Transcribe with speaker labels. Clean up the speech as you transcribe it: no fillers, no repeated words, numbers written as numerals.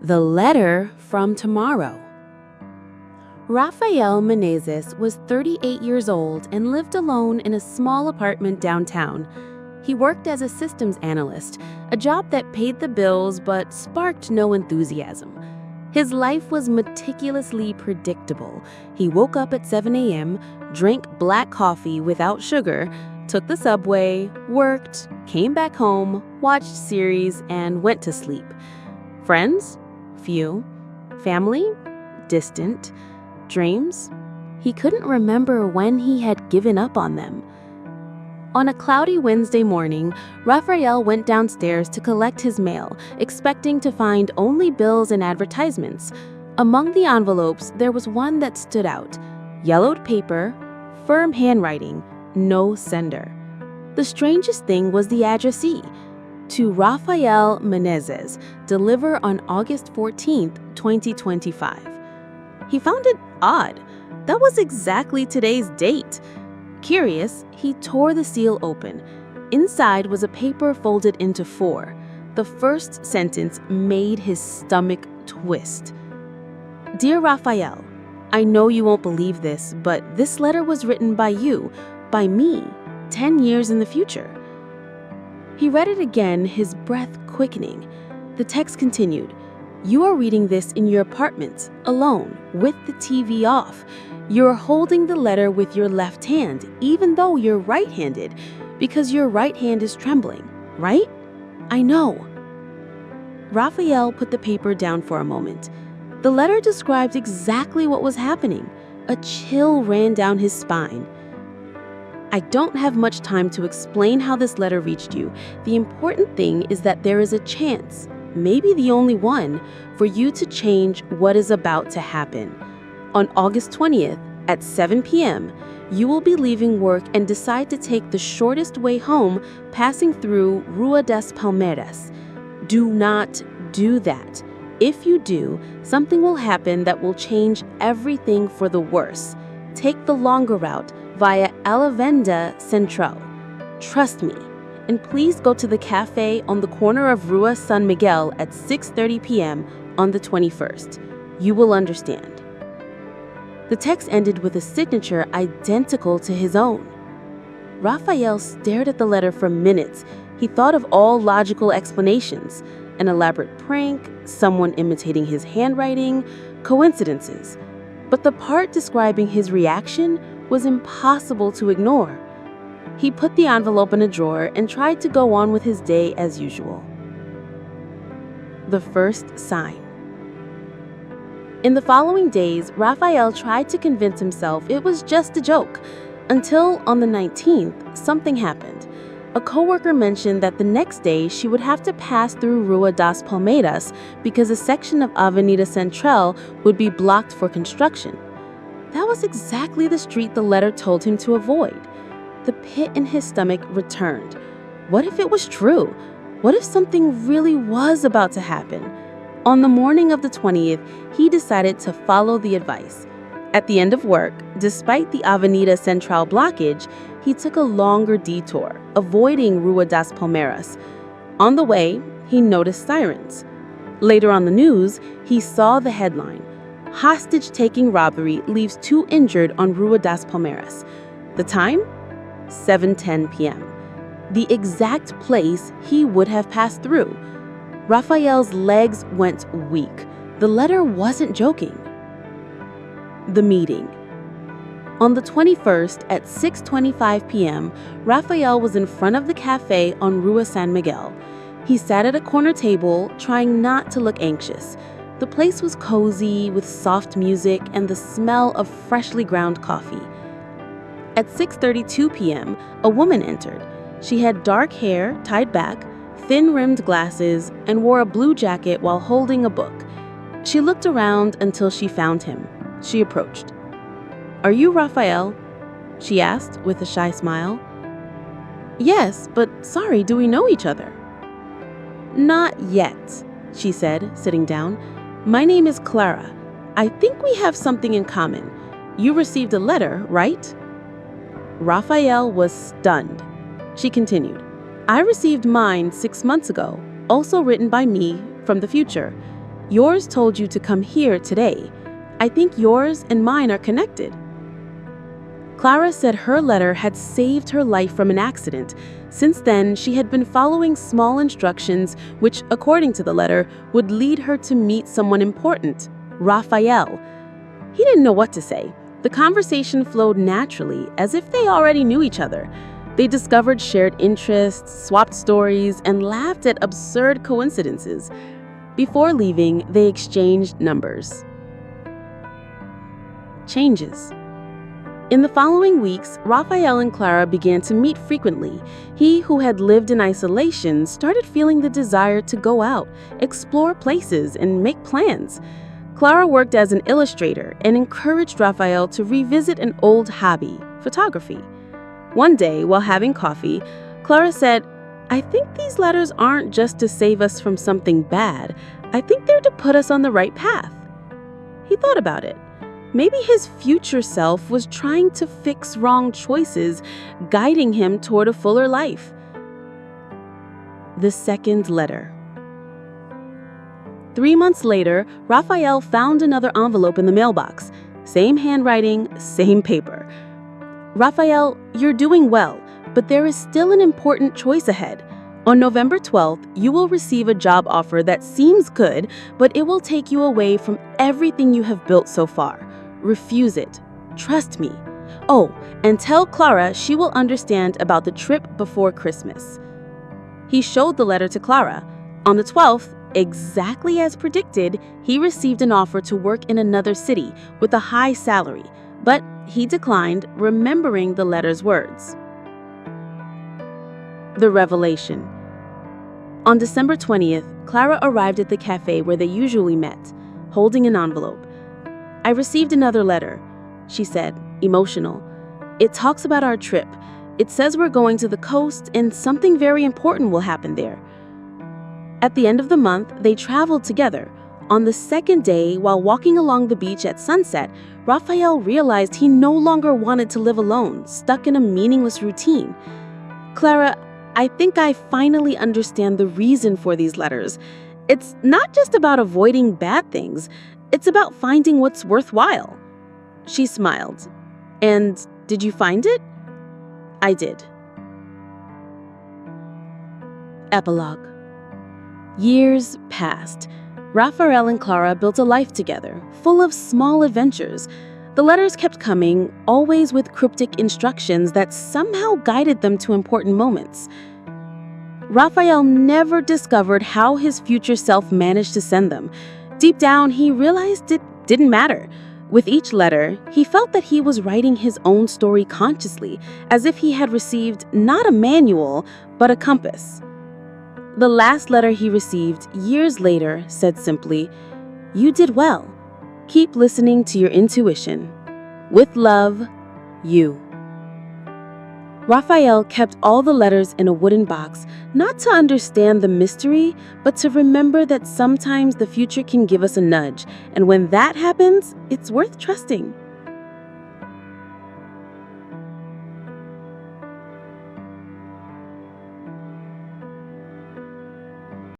Speaker 1: The Letter from Tomorrow. Rafael Menezes was 38 years old and lived alone in a small apartment downtown. He worked as a systems analyst, a job that paid the bills but sparked no enthusiasm. His life was meticulously predictable. He woke up at 7 a.m., drank black coffee without sugar, took the subway, worked, came back home, watched series, and went to sleep. Friends? Few. Family? Distant. Dreams? He couldn't remember when he had given up on them. On a cloudy Wednesday morning, Rafael went downstairs to collect his mail, expecting to find only bills and advertisements. Among the envelopes, there was one that stood out. Yellowed paper, firm handwriting, no sender. The strangest thing was the addressee. To Rafael Menezes, deliver on August 14th, 2025. He found it odd. That was exactly today's date. Curious, he tore the seal open. Inside was a paper folded into 4. The first sentence made his stomach twist. Dear Rafael, I know you won't believe this, but this letter was written by you, by me, 10 years in the future. He read it again, his breath quickening. The text continued. You are reading this in your apartment, alone, with the TV off. You're holding the letter with your left hand, even though you're right-handed, because your right hand is trembling, right? I know. Rafael put the paper down for a moment. The letter described exactly what was happening. A chill ran down his spine. I don't have much time to explain how this letter reached you. The important thing is that there is a chance, maybe the only one, for you to change what is about to happen. On August 20th at 7 p.m., you will be leaving work and decide to take the shortest way home, passing through Rua das Palmeiras. Do not do that. If you do, something will happen that will change everything for the worse. Take the longer route via Avenida Central. Trust me. And please go to the cafe on the corner of Rua San Miguel at 6:30 p.m. on the 21st. You will understand. The text ended with a signature identical to his own. Rafael stared at the letter for minutes. He thought of all logical explanations. An elaborate prank, someone imitating his handwriting, coincidences. But the part describing his reaction was impossible to ignore. He put the envelope in a drawer and tried to go on with his day as usual. The first sign. In the following days, Rafael tried to convince himself it was just a joke, until on the 19th, something happened. A coworker mentioned that the next day she would have to pass through Rua das Palmeiras because a section of Avenida Central would be blocked for construction. That was exactly the street the letter told him to avoid. The pit in his stomach returned. What if it was true? What if something really was about to happen? On the morning of the 20th, he decided to follow the advice. At the end of work, despite the Avenida Central blockage, he took a longer detour, avoiding Rua das Palmeiras. On the way, he noticed sirens. Later on the news, he saw the headline, Hostage-taking robbery leaves 2 injured on Rua das Palmeiras. The time? 7:10 p.m. The exact place he would have passed through. Rafael's legs went weak. The letter wasn't joking. The meeting. On the 21st at 6:25 p.m., Rafael was in front of the cafe on Rua San Miguel. He sat at a corner table, trying not to look anxious. The place was cozy with soft music and the smell of freshly ground coffee. At 6:32 p.m., a woman entered. She had dark hair tied back, thin-rimmed glasses, and wore a blue jacket while holding a book. She looked around until she found him. She approached. Are you Rafael? She asked with a shy smile. Yes, but sorry, do we know each other? Not yet, she said, sitting down. My name is Clara. I think we have something in common. You received a letter, right? Rafael was stunned. She continued, I received mine 6 months ago, also written by me from the future. Yours told you to come here today. I think yours and mine are connected." Clara said her letter had saved her life from an accident. Since then, she had been following small instructions which, according to the letter, would lead her to meet someone important, Rafael. He didn't know what to say. The conversation flowed naturally, as if they already knew each other. They discovered shared interests, swapped stories, and laughed at absurd coincidences. Before leaving, they exchanged numbers. Changes. In the following weeks, Rafael and Clara began to meet frequently. He, who had lived in isolation, started feeling the desire to go out, explore places, and make plans. Clara worked as an illustrator and encouraged Rafael to revisit an old hobby, photography. One day, while having coffee, Clara said, "I think these letters aren't just to save us from something bad. I think they're to put us on the right path." He thought about it. Maybe his future self was trying to fix wrong choices, guiding him toward a fuller life. The second letter. 3 months later, Rafael found another envelope in the mailbox. Same handwriting, same paper. "Rafael, you're doing well, but there is still an important choice ahead. On November 12th, you will receive a job offer that seems good, but it will take you away from everything you have built so far. Refuse it. Trust me. Oh, and tell Clara she will understand about the trip before Christmas." He showed the letter to Clara. On the 12th, exactly as predicted, he received an offer to work in another city with a high salary, but he declined, remembering the letter's words. The revelation. On December 20th, Clara arrived at the cafe where they usually met, holding an envelope. "I received another letter," she said, emotional. "It talks about our trip. It says we're going to the coast and something very important will happen there." At the end of the month, they traveled together. On the second day, while walking along the beach at sunset, Rafael realized he no longer wanted to live alone, stuck in a meaningless routine. "Clara, I think I finally understand the reason for these letters. It's not just about avoiding bad things. It's about finding what's worthwhile." She smiled. "And did you find it?" "I did." Epilogue. Years passed. Rafael and Clara built a life together, full of small adventures. The letters kept coming, always with cryptic instructions that somehow guided them to important moments. Rafael never discovered how his future self managed to send them. Deep down, he realized it didn't matter. With each letter, he felt that he was writing his own story consciously, as if he had received not a manual, but a compass. The last letter he received years later said simply, "You did well. Keep listening to your intuition. With love, you." Rafael kept all the letters in a wooden box, not to understand the mystery, but to remember that sometimes the future can give us a nudge, and when that happens, it's worth trusting.